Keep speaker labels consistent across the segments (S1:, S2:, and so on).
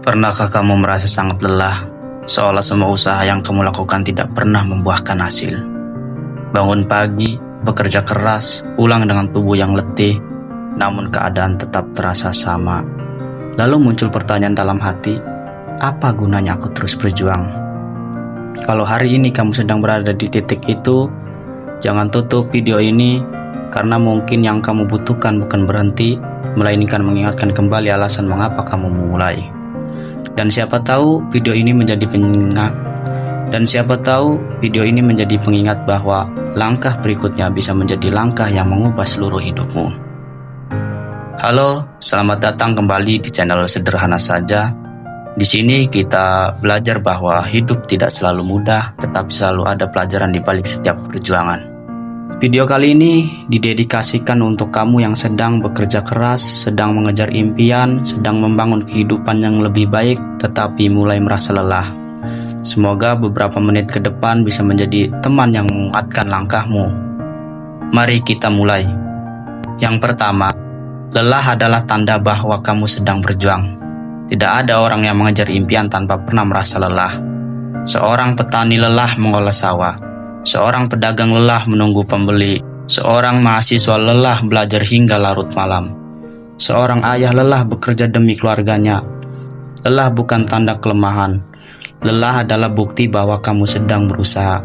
S1: Pernahkah kamu merasa sangat lelah, seolah semua usaha yang kamu lakukan tidak pernah membuahkan hasil? Bangun pagi, bekerja keras, pulang dengan tubuh yang letih, namun keadaan tetap terasa sama. Lalu muncul pertanyaan dalam hati, apa gunanya aku terus berjuang? Kalau hari ini kamu sedang berada di titik itu, jangan tutup video ini, karena mungkin yang kamu butuhkan bukan berhenti, melainkan mengingatkan kembali alasan mengapa kamu memulai. Dan siapa tahu video ini menjadi pengingat bahwa langkah berikutnya bisa menjadi langkah yang mengubah seluruh hidupmu. Halo, selamat datang kembali di channel Sederhana Saja. Di sini kita belajar bahwa hidup tidak selalu mudah, tetapi selalu ada pelajaran di balik setiap perjuangan. Video kali ini didedikasikan untuk kamu yang sedang bekerja keras, sedang mengejar impian, sedang membangun kehidupan yang lebih baik, tetapi mulai merasa lelah. Semoga beberapa menit ke depan bisa menjadi teman yang menguatkan langkahmu. Mari kita mulai. Yang pertama, lelah adalah tanda bahwa kamu sedang berjuang. Tidak ada orang yang mengejar impian tanpa pernah merasa lelah. Seorang petani lelah mengolah sawah. Seorang pedagang lelah menunggu pembeli. Seorang mahasiswa lelah belajar hingga larut malam. Seorang ayah lelah bekerja demi keluarganya. Lelah bukan tanda kelemahan. Lelah adalah bukti bahwa kamu sedang berusaha.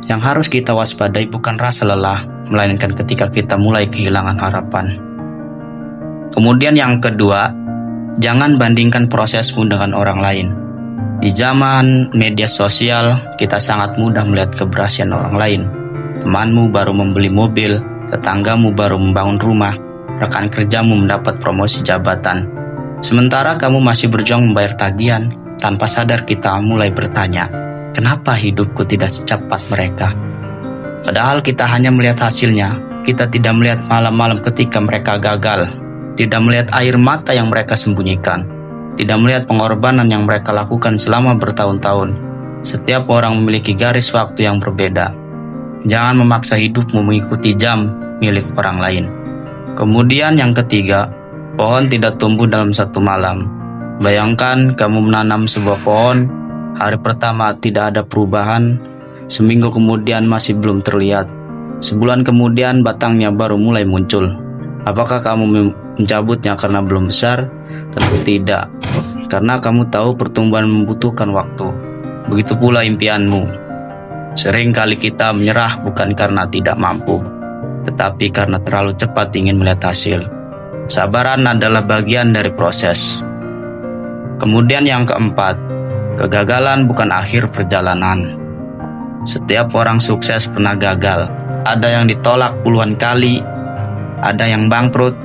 S1: Yang harus kita waspadai bukan rasa lelah, melainkan ketika kita mulai kehilangan harapan. Kemudian yang kedua, jangan bandingkan prosesmu dengan orang lain. Di zaman media sosial, kita sangat mudah melihat keberhasilan orang lain. Temanmu baru membeli mobil, tetanggamu baru membangun rumah, rekan kerjamu mendapat promosi jabatan. Sementara kamu masih berjuang membayar tagihan, tanpa sadar kita mulai bertanya, kenapa hidupku tidak secepat mereka? Padahal kita hanya melihat hasilnya, kita tidak melihat malam-malam ketika mereka gagal, tidak melihat air mata yang mereka sembunyikan, tidak melihat pengorbanan yang mereka lakukan selama bertahun-tahun. Setiap orang memiliki garis waktu yang berbeda. Jangan memaksa hidupmu mengikuti jam milik orang lain. Kemudian yang ketiga, pohon tidak tumbuh dalam satu malam. Bayangkan kamu menanam sebuah pohon, hari pertama tidak ada perubahan, seminggu kemudian masih belum terlihat, sebulan kemudian batangnya baru mulai muncul. Apakah kamu mencabutnya karena belum besar? Tentu tidak, karena kamu tahu pertumbuhan membutuhkan waktu. Begitu pula impianmu. Sering kali kita menyerah bukan karena tidak mampu, tetapi karena terlalu cepat ingin melihat hasil. Kesabaran adalah bagian dari proses. Kemudian yang keempat, kegagalan bukan akhir perjalanan. Setiap orang sukses pernah gagal. Ada yang ditolak puluhan kali, ada yang bangkrut,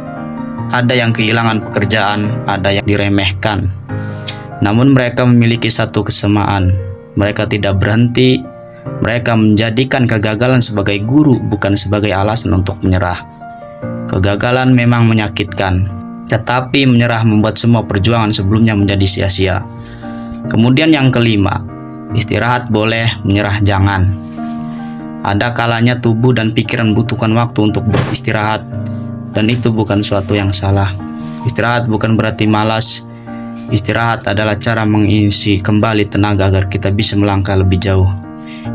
S1: ada yang kehilangan pekerjaan, ada yang diremehkan. Namun mereka memiliki satu kesamaan. Mereka tidak berhenti. Mereka menjadikan kegagalan sebagai guru, bukan sebagai alasan untuk menyerah. Kegagalan memang menyakitkan, tetapi menyerah membuat semua perjuangan sebelumnya menjadi sia-sia. Kemudian yang kelima, istirahat boleh, menyerah jangan. Ada kalanya tubuh dan pikiran membutuhkan waktu untuk beristirahat, dan itu bukan suatu yang salah. Istirahat bukan berarti malas. Istirahat adalah cara mengisi kembali tenaga agar kita bisa melangkah lebih jauh.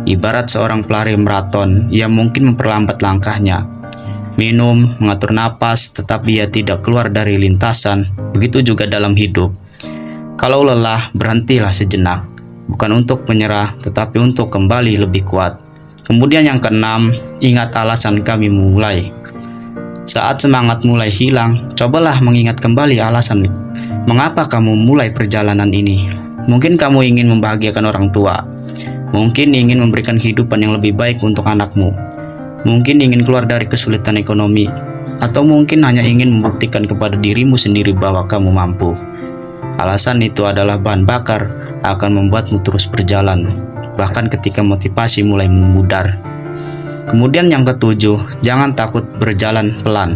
S1: Ibarat seorang pelari maraton, ia mungkin memperlambat langkahnya, minum, mengatur napas, tetapi ia tidak keluar dari lintasan. Begitu juga dalam hidup. Kalau lelah, berhentilah sejenak, bukan untuk menyerah, tetapi untuk kembali lebih kuat. Kemudian yang keenam, ingat alasan kami memulai. Saat semangat mulai hilang, cobalah mengingat kembali alasan mengapa kamu mulai perjalanan ini. Mungkin kamu ingin membahagiakan orang tua, mungkin ingin memberikan kehidupan yang lebih baik untuk anakmu, mungkin ingin keluar dari kesulitan ekonomi, atau mungkin hanya ingin membuktikan kepada dirimu sendiri bahwa kamu mampu. Alasan itu adalah bahan bakar akan membuatmu terus berjalan, bahkan ketika motivasi mulai memudar. Kemudian yang ketujuh, jangan takut berjalan pelan.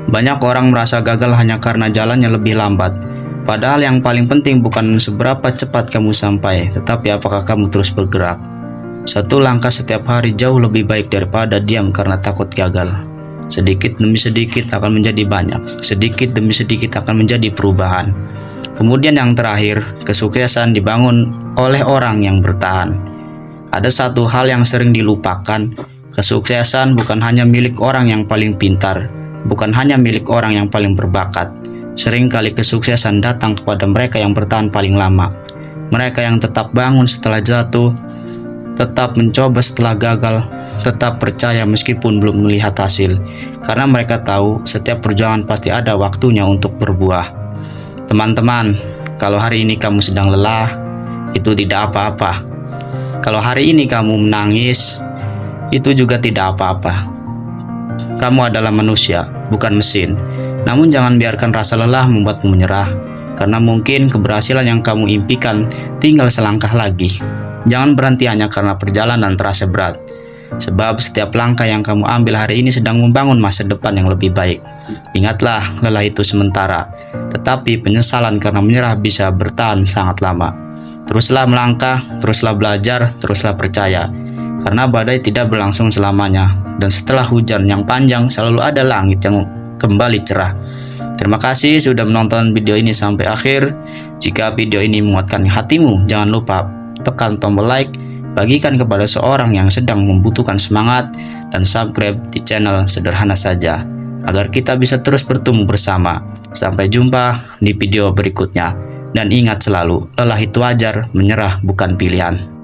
S1: Banyak orang merasa gagal hanya karena jalannya lebih lambat. Padahal yang paling penting bukan seberapa cepat kamu sampai, tetapi apakah kamu terus bergerak. Satu langkah setiap hari jauh lebih baik daripada diam karena takut gagal. Sedikit demi sedikit akan menjadi banyak, sedikit demi sedikit akan menjadi perubahan. Kemudian yang terakhir, kesuksesan dibangun oleh orang yang bertahan. Ada satu hal yang sering dilupakan, kesuksesan bukan hanya milik orang yang paling pintar, bukan hanya milik orang yang paling berbakat. Seringkali kesuksesan datang kepada mereka yang bertahan paling lama. Mereka yang tetap bangun setelah jatuh, tetap mencoba setelah gagal, tetap percaya meskipun belum melihat hasil. Karena mereka tahu setiap perjuangan pasti ada waktunya untuk berbuah. Teman-teman, kalau hari ini kamu sedang lelah, itu tidak apa-apa. Kalau hari ini kamu menangis, itu juga tidak apa-apa. Kamu adalah manusia, bukan mesin. Namun jangan biarkan rasa lelah membuatmu menyerah, karena mungkin keberhasilan yang kamu impikan tinggal selangkah lagi. Jangan berhenti hanya karena perjalanan terasa berat, sebab setiap langkah yang kamu ambil hari ini sedang membangun masa depan yang lebih baik. Ingatlah, lelah itu sementara, tetapi penyesalan karena menyerah bisa bertahan sangat lama. Teruslah melangkah, teruslah belajar, teruslah percaya, karena badai tidak berlangsung selamanya, dan setelah hujan yang panjang selalu ada langit yang kembali cerah. Terima kasih sudah menonton video ini sampai akhir. Jika video ini menguatkan hatimu, jangan lupa tekan tombol like, bagikan kepada seorang yang sedang membutuhkan semangat, dan subscribe di channel Sederhana Saja, agar kita bisa terus bertumbuh bersama. Sampai jumpa di video berikutnya. Dan ingat selalu, lelah itu wajar, menyerah bukan pilihan.